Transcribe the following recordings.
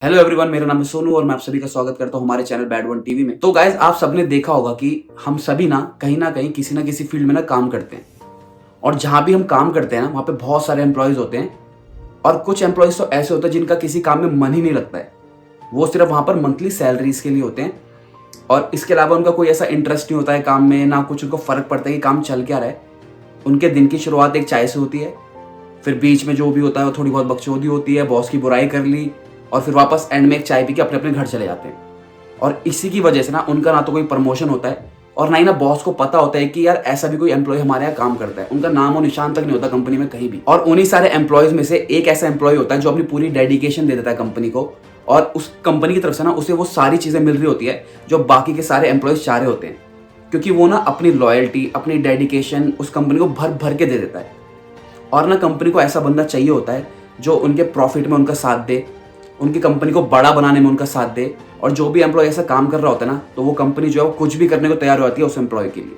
Hello everyone, मेरा नाम है सोनू और मैं आप सभी का स्वागत करता हूं हमारे चैनल बैड वन टीवी में। तो गाइज, आप सबने देखा होगा कि हम सभी ना कहीं किसी ना किसी फील्ड में ना काम करते हैं। और जहां भी हम काम करते हैं ना, वहां पे बहुत सारे एम्प्लॉयज होते हैं। और कुछ एम्प्लॉयज तो ऐसे होते हैं जिनका किसी काम में मन ही नहीं लगता है। वो सिर्फ वहां पर मंथली सैलरीज के लिए होते हैं और इसके अलावा उनका कोई ऐसा इंटरेस्ट नहीं होता है काम में, ना कुछ उनको फर्क पड़ता है कि काम चल क्या रहा है। उनके दिन की शुरुआत एक चाय से होती है, फिर बीच में जो भी होता है वो थोड़ी बहुत बकचोदी होती है, बॉस की बुराई कर ली, और फिर वापस एंड में एक चाय पी के अपने अपने घर चले जाते हैं। और इसी की वजह से ना उनका ना तो कोई प्रमोशन होता है और ना ही ना बॉस को पता होता है कि यार ऐसा भी कोई एम्प्लॉय हमारे यहाँ काम करता है। उनका नाम और निशान तक नहीं होता कंपनी में कहीं भी। और उन्हीं सारे एम्प्लॉयज में से एक ऐसा एम्प्लॉय होता है जो अपनी पूरी डेडिकेशन दे देता है कंपनी को, और उस कंपनी की तरफ से ना उसे वो सारी चीजें मिल रही होती है जो बाकी के सारे एम्प्लॉयज चाह रहे होते हैं, क्योंकि वो ना अपनी लॉयल्टी, अपनी डेडिकेशन उस कंपनी को भर भर के दे देता है। और ना कंपनी को ऐसा बंदा चाहिए होता है जो उनके प्रॉफिट में उनका साथ दे, उनकी कंपनी को बड़ा बनाने में उनका साथ दे। और जो भी एम्प्लॉय ऐसा काम कर रहा होता है ना, तो वो कंपनी जो है वो कुछ भी करने को तैयार हो जाती है उस एम्प्लॉय के लिए।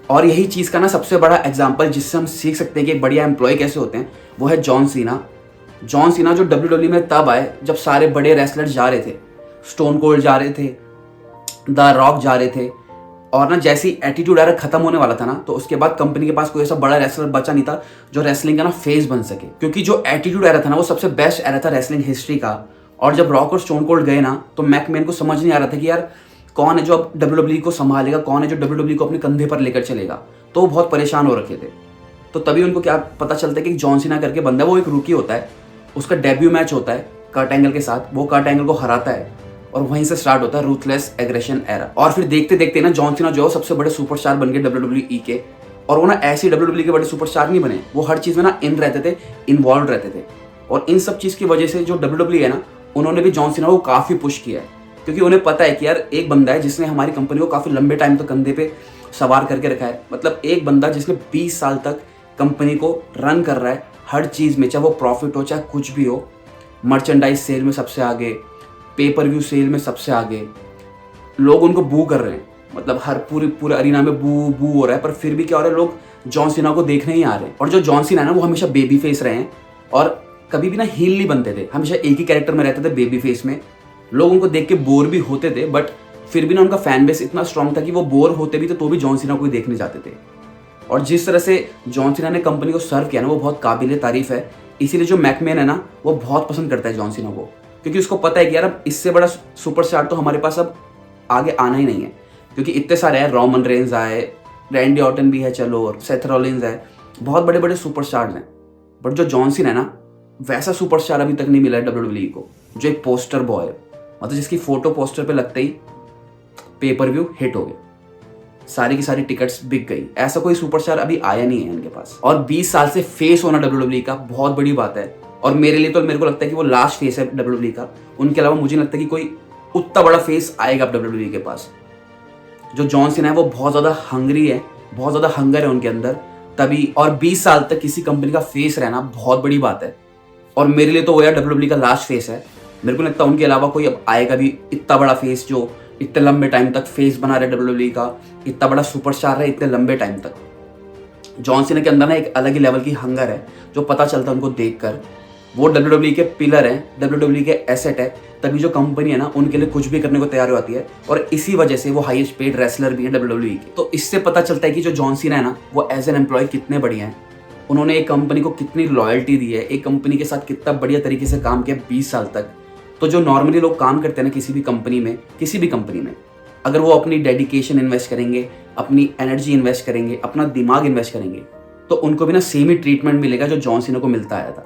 और यही चीज का ना सबसे बड़ा एग्जाम्पल जिससे हम सीख सकते हैं कि एक बढ़िया एम्प्लॉय कैसे होते हैं, वो है जॉन सीना। जॉन सीना जो WWE में तब आए जब सारे बड़े रेसलर्स जा रहे थे। स्टोन कोल्ड जा रहे थे, द रॉक जा रहे थे, और ना जैसी एटीट्यूड एरा खत्म होने वाला था ना, तो उसके बाद कंपनी के पास कोई ऐसा बड़ा रेसलर बचा नहीं था जो रेसलिंग का ना फेस बन सके, क्योंकि जो एटीट्यूड एरा था ना वो सबसे बेस्ट एरा था रेसलिंग हिस्ट्री का। और जब रॉक और स्टोन कोल्ड गए ना, तो मैकमैन को समझ नहीं आ रहा था कि यार कौन है जो अब WWE को संभालेगा, कौन है जो WWE को अपने कंधे पर लेकर चलेगा। तो वो बहुत परेशान हो रखे थे। तो तभी उनको क्या पता चलता है कि जॉन सीना करके बंदा है, वो एक रूकी होता है, उसका डेब्यू मैच होता है कर्ट एंगल के साथ, वो कर्ट एंगल को हराता है और वहीं से स्टार्ट होता है रूथलेस एग्रेशन एरा। और फिर देखते देखते ना जॉन सीना जो है सबसे बड़े सुपरस्टार बन गए WWE के। और वो ना ऐसे WWE के बड़े सुपरस्टार नहीं बने, वो हर चीज में ना इन रहते थे, इन्वॉल्व रहते थे। और इन सब चीज की वजह से जो WWE है ना, उन्होंने भी जॉन सीना को काफी पुश किया है, क्योंकि उन्हें पता है कि यार एक बंदा है जिसने हमारी कंपनी को काफी लंबे टाइम तक कंधे पे सवार करके रखा है। मतलब एक बंदा जिसने 20 साल तक कंपनी को रन कर रहा है हर चीज में, चाहे वो प्रॉफिट हो चाहे कुछ भी हो। मर्चेंडाइज सेल में सबसे आगे, पेपर व्यू सेल में सबसे आगे, लोग उनको बू कर रहे हैं। मतलब हर पूरे अरीना में बू बू हो रहा है, पर फिर भी क्या हो रहा है, लोग जॉन सीना को देखने ही आ रहे हैं। और जो जॉन सीना है ना, वो हमेशा बेबी फेस रहे हैं और कभी भी ना हील नहीं बनते थे, हमेशा एक ही कैरेक्टर में रहते थे, बेबी फेस में। लोग उनको देख के बोर भी होते थे, बट फिर भी ना उनका फैन बेस इतना स्ट्रांग था कि वो बोर होते भी थे तो भी जॉन सीना को ही देखने जाते थे। और जिस तरह से जॉन सीना ने कंपनी को सर्व किया ना, वो बहुत काबिल तारीफ है। इसीलिए जो मैकमैन है ना, वो बहुत पसंद करता है जॉन सीना को, क्योंकि उसको पता है कि यार अब इससे बड़ा सुपरस्टार तो हमारे पास अब आगे आना ही नहीं है। क्योंकि इतने सारे हैं, रोमन रेंज आए, रैंडी ऑर्टन भी है, चलो, और सेथ रॉलिंस है, बहुत बड़े बड़े सुपरस्टार्स हैं। बट जो जॉन सीना है ना, वैसा सुपरस्टार अभी तक नहीं मिला है WWE को, जो एक पोस्टर बॉय है, मतलब जिसकी फोटो पोस्टर पे लगते ही पेपर व्यू हिट हो गया, सारी की सारी टिकट्स बिक गई। ऐसा कोई सुपरस्टार अभी आया नहीं है इनके पास। और 20 साल से फेस होना WWE का बहुत बड़ी बात है। और मेरे लिए तो, मेरे को लगता है कि वो लास्ट फेस है WWE का। उनके अलावा मुझे नहीं लगता कि कोई उतना बड़ा फेस आएगा WWE के पास। जो जॉन सीना है वो बहुत ज्यादा हंगरी है, बहुत ज्यादा हंगर है उनके अंदर, तभी। और 20 साल तक किसी कंपनी का फेस रहना बहुत बड़ी बात है। और मेरे लिए तो वो यार WWE का लास्ट फेस है। मेरे को लगता है उनके अलावा कोई अब आएगा भी इतना बड़ा फेस, जो इतने लंबे टाइम तक फेस बना रहा है WWE का, इतना बड़ा सुपरस्टार है इतने लंबे टाइम तक। जॉन सीना के अंदर ना एक अलग ही लेवल की हंगर है, जो पता चलता है उनको देखकर। वो WWE के पिलर हैं, WWE के एसेट है, तभी जो कंपनी है ना उनके लिए कुछ भी करने को तैयार हो जाती है। और इसी वजह से वो हाईएस्ट पेड रेसलर भी है WWE के। तो इससे पता चलता है कि जो जॉन सीना है ना, वो एज एन एम्प्लॉय कितने बढ़िया हैं। उन्होंने एक कंपनी को कितनी लॉयल्टी दी है, एक कंपनी के साथ कितना बढ़िया तरीके से काम किया 20 साल तक। तो जो नॉर्मली लोग काम करते हैं ना किसी भी कंपनी में, अगर वो अपनी डेडिकेशन इन्वेस्ट करेंगे, अपनी एनर्जी इन्वेस्ट करेंगे, अपना दिमाग इन्वेस्ट करेंगे, तो उनको भी ना सेम ही ट्रीटमेंट मिलेगा जो जॉन सीना को मिलता आया था।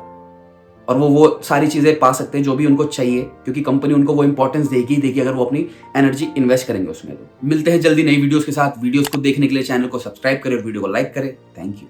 और वो सारी चीजें पा सकते हैं जो भी उनको चाहिए, क्योंकि कंपनी उनको वो इंपॉर्टेंस देगी ही देगी अगर वो अपनी एनर्जी इन्वेस्ट करेंगे उसमें। तो मिलते हैं जल्दी नई वीडियोस के साथ। वीडियोस को देखने के लिए चैनल को सब्सक्राइब करें और वीडियो को लाइक करें। Thank you.